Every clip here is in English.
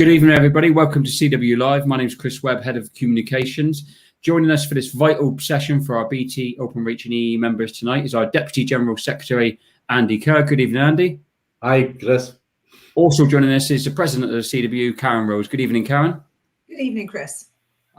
Good evening, everybody. Welcome to CW Live. My name is Chris Webb, Head of Communications. Joining us for this vital session for our BT Openreach and EE members tonight is our Deputy General Secretary, Andy Kerr. Good evening, Andy. Hi, Chris. Also joining us is the President of the CW, Karen Rose. Good evening, Karen. Good evening, Chris.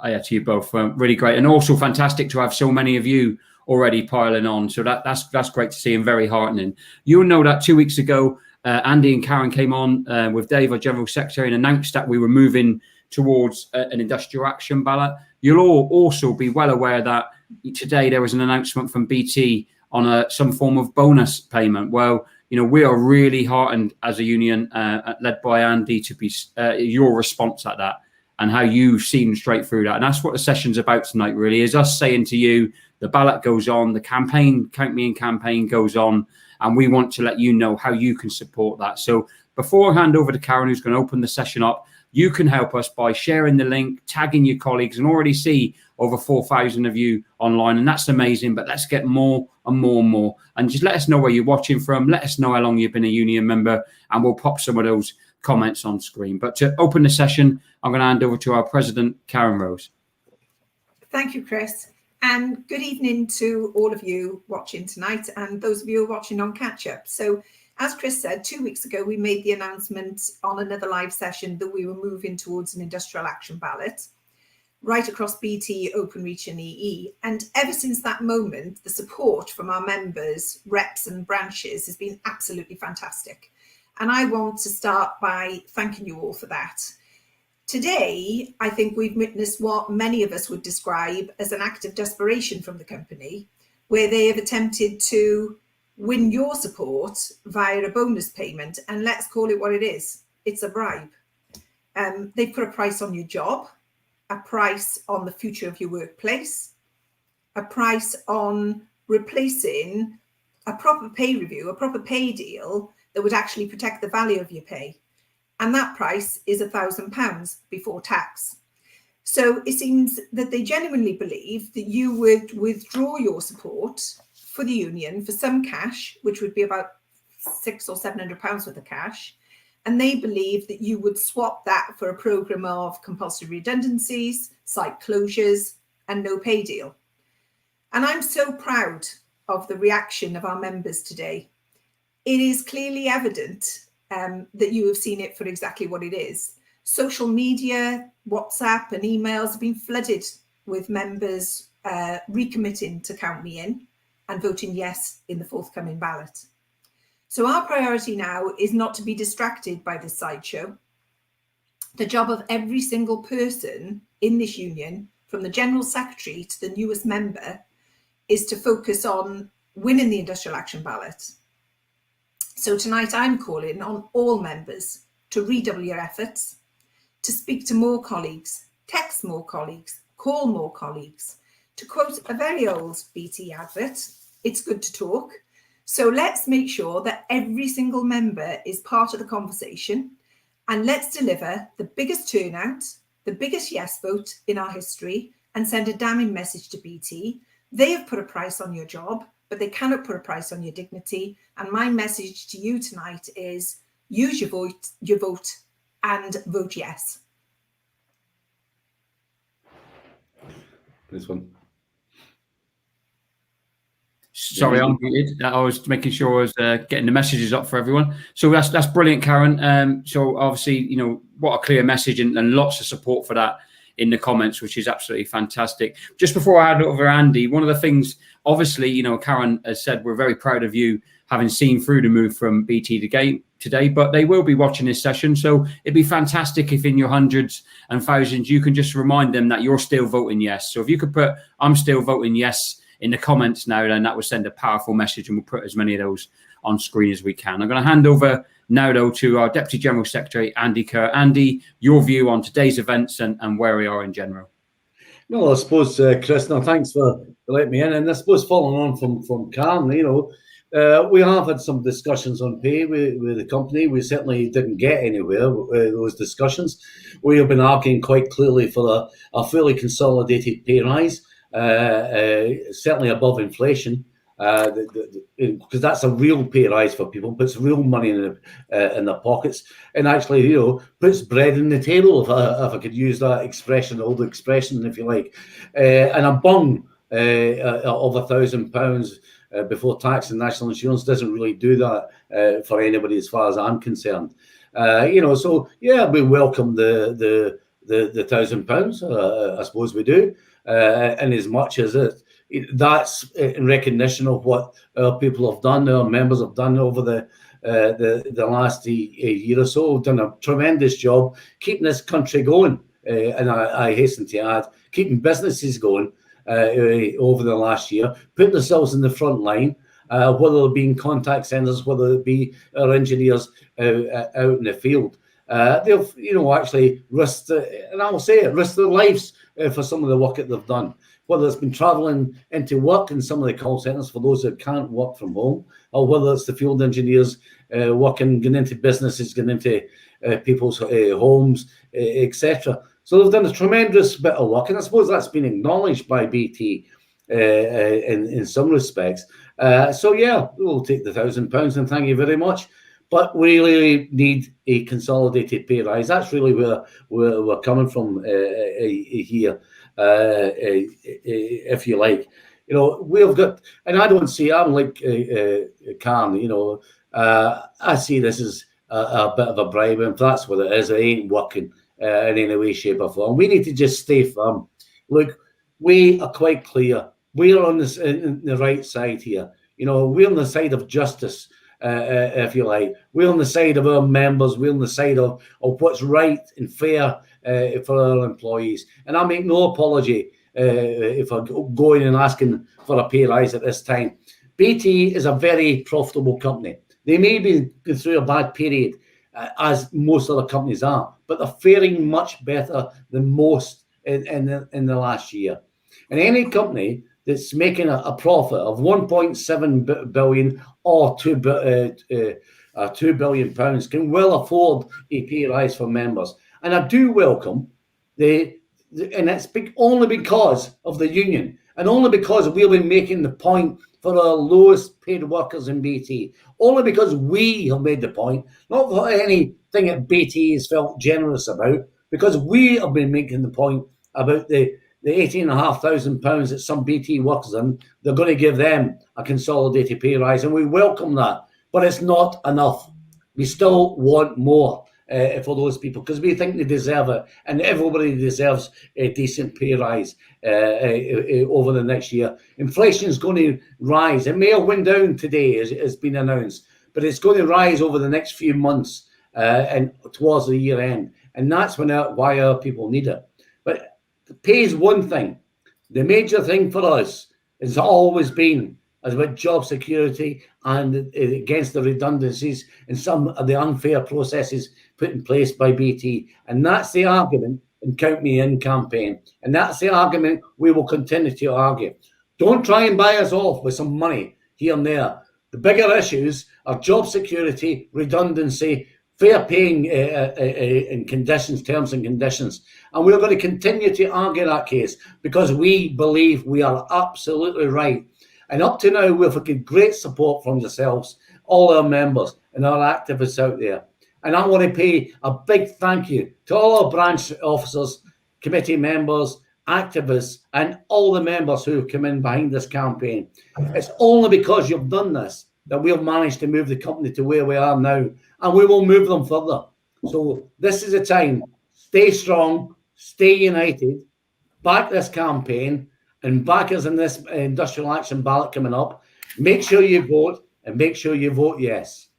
Hiya to you both. Really great. And also fantastic to have so many of you already piling on. So that's great to see and very heartening. You'll know that 2 weeks ago, Andy and Karen came on with Dave, our General Secretary, and announced that we were moving towards an industrial action ballot. You'll all also be well aware that today there was an announcement from BT on some form of bonus payment. Well, you know, we are really heartened as a union, led by Andy, to be your response at that and how you've seen straight through that. And that's what the session's about tonight, really, is us saying to you, the ballot goes on, the campaign, Count Me In campaign goes on, and we want to let you know how you can support that. So before I hand over to Karen, who's going to open the session up, you can help us by sharing the link, tagging your colleagues, and already see over 4,000 of you online. And that's amazing, but let's get more and more and more. And just let us know where you're watching from. Let us know how long you've been a union member, and we'll pop some of those comments on screen. But to open the session, I'm going to hand over to our President, Karen Rose. Thank you, Chris. And good evening to all of you watching tonight and those of you who are watching on catch up. So as Chris said, 2 weeks ago, we made the announcement on another live session that we were moving towards an industrial action ballot right across BT, Openreach and EE. And ever since that moment, the support from our members, reps and branches has been absolutely fantastic. And I want to start by thanking you all for that. Today, I think we've witnessed what many of us would describe as an act of desperation from the company, where they have attempted to win your support via a bonus payment. And let's call it what it is. It's a bribe. They've put a price on your job, a price on the future of your workplace, a price on replacing a proper pay review, a proper pay deal that would actually protect the value of your pay. And that price is £1,000 before tax. So it seems that they genuinely believe that you would withdraw your support for the union for some cash, which would be about £600 or £700 worth of cash. And they believe that you would swap that for a programme of compulsory redundancies, site closures, and no pay deal. And I'm so proud of the reaction of our members today. It is clearly evident that you have seen it for exactly what it is. Social media, WhatsApp and emails have been flooded with members recommitting to Count Me In and voting yes in the forthcoming ballot. So our priority now is not to be distracted by this sideshow. The job of every single person in this union, from the General Secretary to the newest member, is to focus on winning the industrial action ballot. So tonight I'm calling on all members to redouble your efforts, to speak to more colleagues, text more colleagues, call more colleagues. To quote a very old BT advert, it's good to talk. So let's make sure that every single member is part of the conversation, and let's deliver the biggest turnout, the biggest yes vote in our history, and send a damning message to BT. They have put a price on your job, but they cannot put a price on your dignity. And my message to you tonight is use your vote and vote yes. This one. Sorry, I'm muted. I was making sure I was getting the messages up for everyone. So that's brilliant, Karen. So obviously, you know, what a clear message and lots of support for that in the comments, which is absolutely fantastic. Just before I hand it over to Andy, one of the things, obviously, you know, Karen has said we're very proud of you having seen through the move from BT to Gate today, but they will be watching this session. So it'd be fantastic if in your hundreds and thousands, you can just remind them that you're still voting yes. So if you could put, I'm still voting yes in the comments now, then that will send a powerful message, and we'll put as many of those on screen as we can. I'm going to hand over now, though, to our Deputy General Secretary, Andy Kerr. Andy, your view on today's events and where we are in general. Well, I suppose, Chris, no, thanks for letting me in. And I suppose following on from Karen, you know, we have had some discussions on pay with the company. We certainly didn't get anywhere with those discussions. We have been arguing quite clearly for a fairly consolidated pay rise, certainly above inflation. because that's a real pay rise for people, puts real money in their pockets, and actually, you know, puts bread on the table, if I could use that expression, old expression, if you like. And a bung of £1,000 before tax and national insurance doesn't really do that for anybody, as far as I'm concerned. You know, so yeah, we welcome the £1,000. I suppose we do, and as much as that's in recognition of what our people have done, our members have done over the last year or so. We've done a tremendous job keeping this country going, and I hasten to add, keeping businesses going over the last year, putting themselves in the front line, whether it be in contact centres, whether it be our engineers out in the field. They've, you know, actually risked, and I'll say it, risked their lives for some of the work that they've done. Whether it's been travelling into work in some of the call centres for those that can't work from home, or whether it's the field engineers working, going into businesses, going into people's homes, etc. So they've done a tremendous bit of work, and I suppose that's been acknowledged by BT in some respects. So yeah, we'll take the £1,000 and thank you very much. But we really need a consolidated pay rise. That's really where we're coming from here, if you like. You know, we've got, and I don't see, I'm like Karen, you know, I see this as a bit of a bribe, and if that's what it is, it ain't working in any way, shape or form. We need to just stay firm. Look, we are quite clear. We're on the right side here. You know, we're on the side of justice. If you like, we're on the side of our members, we're on the side of what's right and fair for our employees. And I make no apology if I go in and asking for a pay rise at this time. BT is a very profitable company. They may be going through a bad period, as most other companies are, but they're faring much better than most in the last year. And any company that's making a profit of 1.7 billion or £2 billion can well afford a pay rise for members. And I do welcome and it's only because of the union, and only because we've been making the point for our lowest paid workers in BT, only because we have made the point, not for anything that BT has felt generous about, because we have been making the point about the £18,500 that some BT workers in, they're going to give them a consolidated pay rise, and we welcome that. But it's not enough. We still want more for those people, because we think they deserve it, and everybody deserves a decent pay rise over the next year. Inflation is going to rise. It may have went down today, as it's been announced, but it's going to rise over the next few months and towards the year end, and that's why our people need it. But pay is one thing. The major thing for us has always been about job security and against the redundancies and some of the unfair processes put in place by BT. And that's the argument in Count Me In campaign. And that's the argument we will continue to argue. Don't try and buy us off with some money here and there. The bigger issues are job security, redundancy, fair paying in conditions, terms and conditions. And we're going to continue to argue that case because we believe we are absolutely right. And up to now, we've had great support from yourselves, all our members and our activists out there. And I want to pay a big thank you to all our branch officers, committee members, activists, and all the members who have come in behind this campaign. It's only because you've done this that we've managed to move the company to where we are now, and we will move them further. So this is a time. Stay strong, stay united, back this campaign, and back us in this industrial action ballot coming up. Make sure you vote, and make sure you vote yes.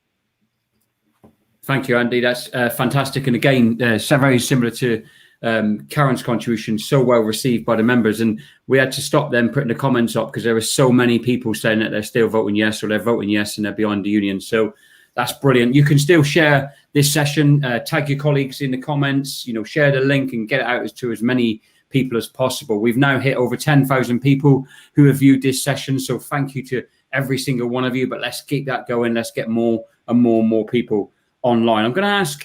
Thank you, Andy. That's fantastic. And again, very similar to Karen's contribution, so well received by the members. And we had to stop them putting the comments up because there were so many people saying that they're still voting yes, or they're voting yes and they're behind the union. So that's brilliant. You can still share this session, tag your colleagues in the comments, share the link and get it out to as many people as possible. We've now hit over 10,000 people who have viewed this session. So thank you to every single one of you, but let's keep that going. Let's get more and more people online. I'm going to ask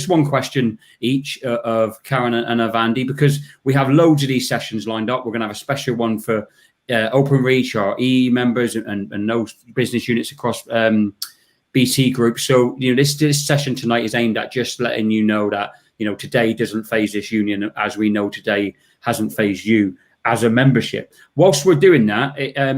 one question each of Karen and of Andy, because we have loads of these sessions lined up. We're going to have a special one for Openreach, our EE members, and those business units across BT Group. So, this session tonight is aimed at just letting you know that, today doesn't phase this union, as we know today hasn't phased you as a membership. Whilst we're doing that,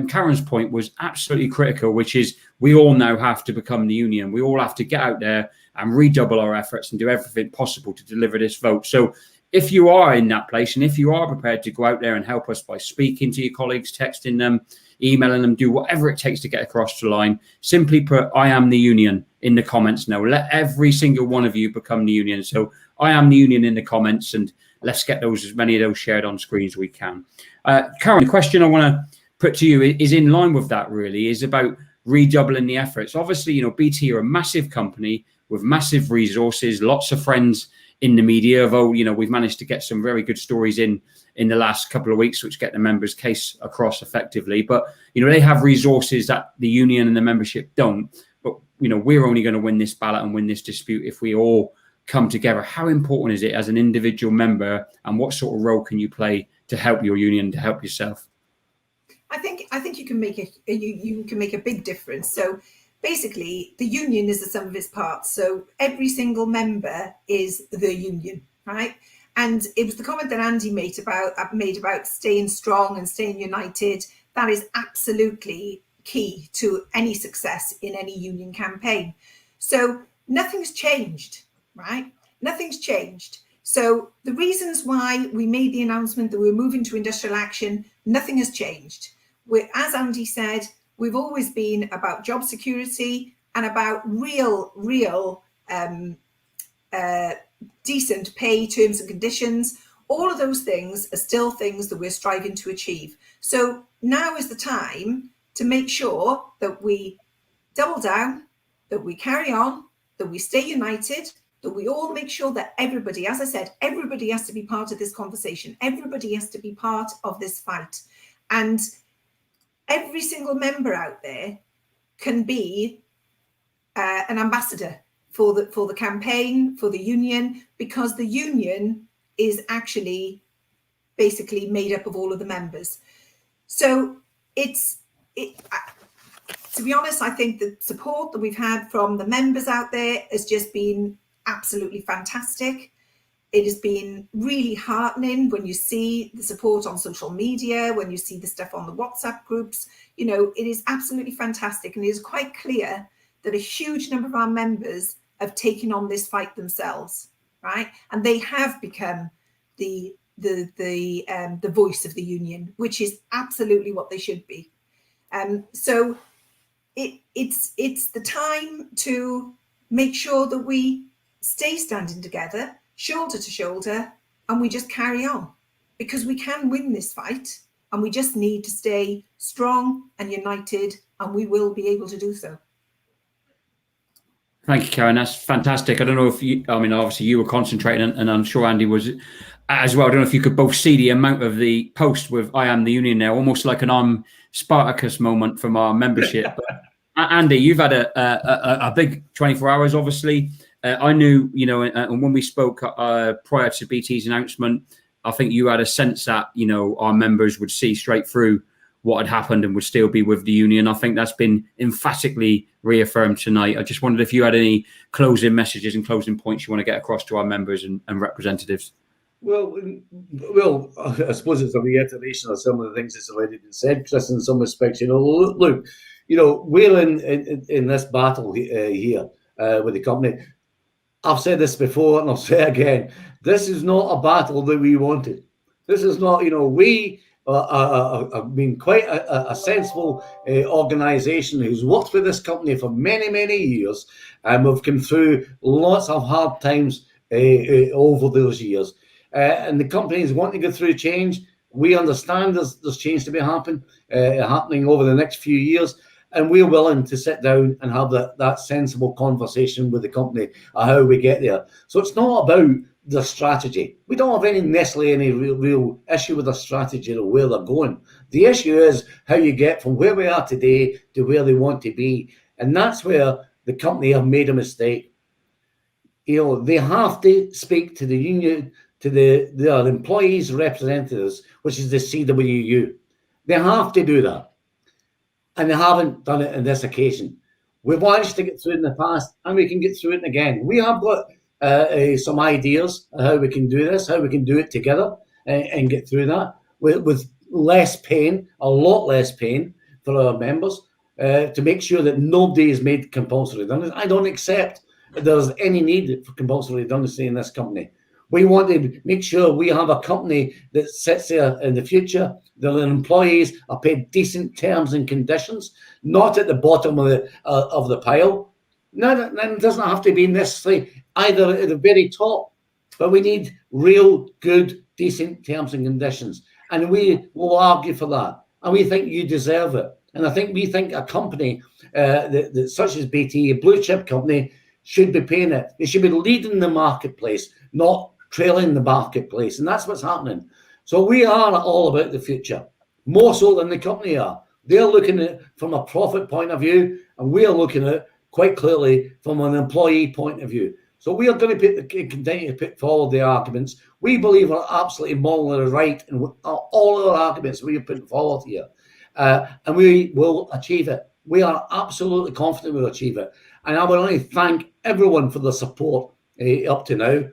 Karen's point was absolutely critical, which is we all now have to become the union. We all have to get out there and redouble our efforts and do everything possible to deliver this vote. So if you are in that place, and if you are prepared to go out there and help us by speaking to your colleagues, texting them, emailing them, do whatever it takes to get across the line, simply put "I am the union" in the comments now. Let every single one of you become the union. So "I am the union" in the comments, and let's get as many of those shared on screen as we can. Karen, the question I want to put to you is in line with that, really, is about redoubling the efforts. Obviously, BT are a massive company with massive resources, lots of friends in the media, although, we've managed to get some very good stories in the last couple of weeks, which get the members' case across effectively. But, they have resources that the union and the membership don't. But, we're only going to win this ballot and win this dispute if we all come together. How important is it as an individual member, and what sort of role can you play to help your union, to help yourself? I think you can make a big difference. So basically, the union is the sum of its parts. So every single member is the union, right? And it was the comment that Andy made about staying strong and staying united. That is absolutely key to any success in any union campaign. So nothing's changed, right? Nothing's changed. So the reasons why we made the announcement that we're moving to industrial action, nothing has changed. As Andy said, we've always been about job security and about real decent pay, terms and conditions. All of those things are still things that we're striving to achieve. So now is the time to make sure that we double down, that we carry on, that we stay united, that we all make sure that everybody, as I said, everybody has to be part of this conversation. Everybody has to be part of this fight. And every single member out there can be an ambassador for the campaign, for the union, because the union is actually basically made up of all of the members. So to be honest, I think the support that we've had from the members out there has just been absolutely fantastic. It has been really heartening when you see the support on social media, when you see the stuff on the WhatsApp groups. It is absolutely fantastic, and it is quite clear that a huge number of our members have taken on this fight themselves, right? And they have become the voice of the union, which is absolutely what they should be. So it's the time to make sure that we stay standing together, shoulder to shoulder, and we just carry on, because we can win this fight, and we just need to stay strong and united, and we will be able to do so. Thank you, Karen. That's fantastic. I don't know if obviously you were concentrating, and I'm sure Andy was as well. I don't know if you could both see the amount of the post with "I am the union" there, almost like an Spartacus moment from our membership. But Andy, you've had a big 24 hours, obviously. I knew, and when we spoke prior to BT's announcement, I think you had a sense that, our members would see straight through what had happened and would still be with the union. I think that's been emphatically reaffirmed tonight. I just wondered if you had any closing messages and closing points you want to get across to our members and representatives. Well, I suppose it's a reiteration of some of the things that's already been said, Chris, in some respects. Look, we're in this battle here with the company. I've said this before and I'll say it again. This is not a battle that we wanted. This is not, we have been quite a sensible organisation who's worked with this company for many, many years, and we've come through lots of hard times over those years. And the company is wanting to go through change. We understand there's change to be happening over the next few years. And we're willing to sit down and have that sensible conversation with the company on how we get there. So it's not about the strategy. We don't have necessarily any real issue with the strategy or where they're going. The issue is how you get from where we are today to where they want to be. And that's where the company have made a mistake. They have to speak to the union, to their employees' representatives, which is the CWU. They have to do that. And they haven't done it on this occasion. We've managed to get through it in the past, and we can get through it again. We have got some ideas of how we can do this, how we can do it together and get through that with less pain, a lot less pain for our members, to make sure that nobody is made compulsory redundant. I don't accept that there's any need for compulsory redundancy in this company. We want to make sure we have a company that sits there in the future, that their employees are paid decent terms and conditions, not at the bottom of the pile. No, it doesn't have to be necessarily either at the very top, but we need real, good, decent terms and conditions. And we will argue for that. And we think you deserve it. And we think a company that such as BT, a blue chip company, should be paying it. They should be leading the marketplace, not trailing the marketplace. And that's what's happening. So we are all about the future, more so than the company are. They're looking at it from a profit point of view, and we are looking at it quite clearly from an employee point of view. So we are going to continue to put forward the arguments we believe are absolutely morally right, and all our arguments we are putting forward here. And we will achieve it. We are absolutely confident we'll achieve it. And I would only thank everyone for the support up to now.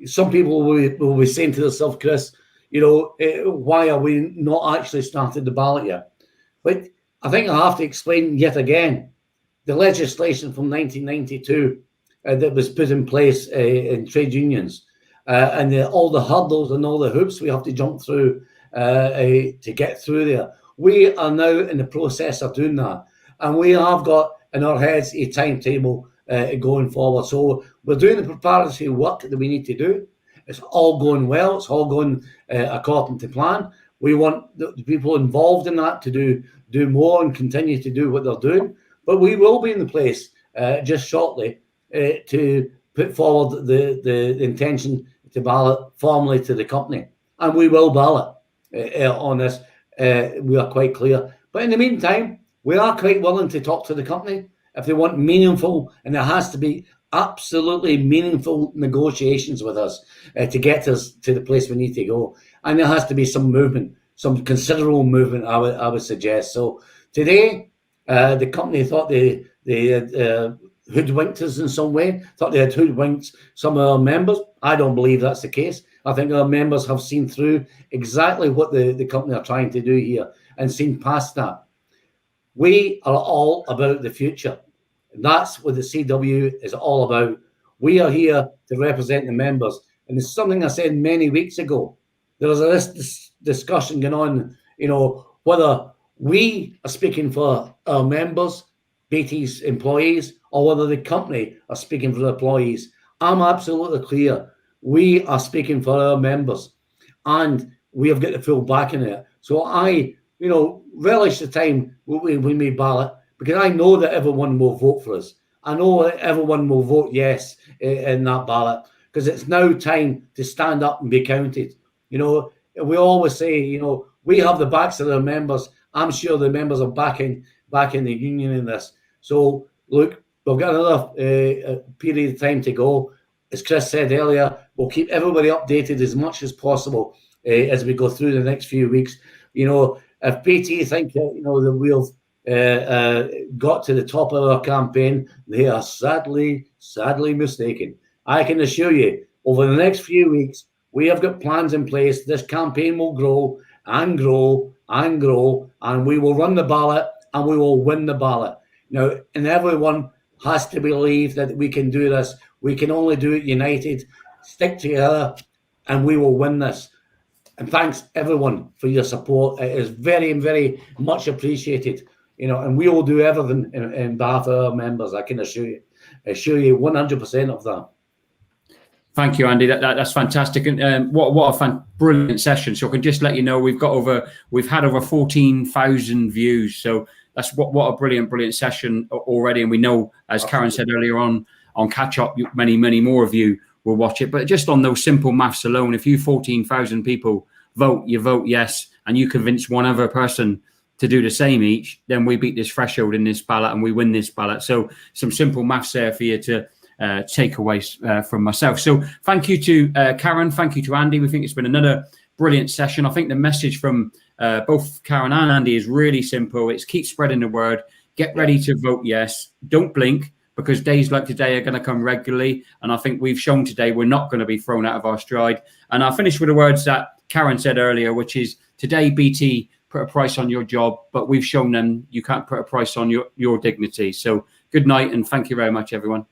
Some people will be saying to themselves, Chris, why are we not actually started the ballot yet? But I think I have to explain yet again the legislation from 1992 that was put in place in trade unions, and all the hurdles and all the hoops we have to jump through to get through there. We are now in the process of doing that, and we have got in our heads a timetable going forward. So we're doing the preparatory work that we need to do. It's all going well. It's all going according to plan. We want the people involved in that to do more and continue to do what they're doing. But we will be in the place just shortly to put forward the intention to ballot formally to the company. And we will ballot on this. We are quite clear. But in the meantime, we are quite willing to talk to the company if they want meaningful, and there has to be absolutely meaningful negotiations with us to get us to the place we need to go. And there has to be some movement, some considerable movement, I would suggest. So today, the company thought they had hoodwinked us in some way, thought they had hoodwinked some of our members. I don't believe that's the case. I think our members have seen through exactly what the company are trying to do here and seen past that. We are all about the future. And that's what the CW is all about. We are here to represent the members. And it's something I said many weeks ago. There was this discussion going on, whether we are speaking for our members, BT's employees, or whether the company are speaking for the employees. I'm absolutely clear. We are speaking for our members, and we have got the full backing it. So I, relish the time we may ballot, because I know that everyone will vote for us. I know that everyone will vote yes in that ballot, because it's now time to stand up and be counted. We always say, we have the backs of the members. I'm sure the members are backing the union in this. So look, we've got another period of time to go. As Chris said earlier, we'll keep everybody updated as much as possible as we go through the next few weeks. If BT think that we've got to the top of our campaign, they are sadly mistaken. I can assure you, over the next few weeks, we have got plans in place. This campaign will grow and grow and grow, and we will run the ballot and we will win the ballot. And everyone has to believe that we can do this. We can only do it united, stick together, and we will win this. And thanks everyone for your support. It is very, very much appreciated. And we will do everything in behalf of our members. I can assure you 100% of that. Thank you, Andy. That's fantastic, and what a brilliant session. So I can just let you know we've had over 14,000 views. So that's what a brilliant session already. And we know, as Karen said earlier on Catch Up, many more of you will watch it. But just on those simple maths alone, if you 14,000 people vote yes, and you convince one other person to do the same each, then we beat this threshold in this ballot and we win this ballot. So some simple maths there for you to take away from myself. So thank you to Karen. Thank you to Andy. We think it's been another brilliant session. I think the message from both Karen and Andy is really simple. It's keep spreading the word. Get ready to vote yes. Don't blink, because days like today are going to come regularly. And I think we've shown today we're not going to be thrown out of our stride. And I'll finish with the words that Karen said earlier, which is today BT put a price on your job, but we've shown them you can't put a price on your dignity. So good night, and thank you very much, everyone.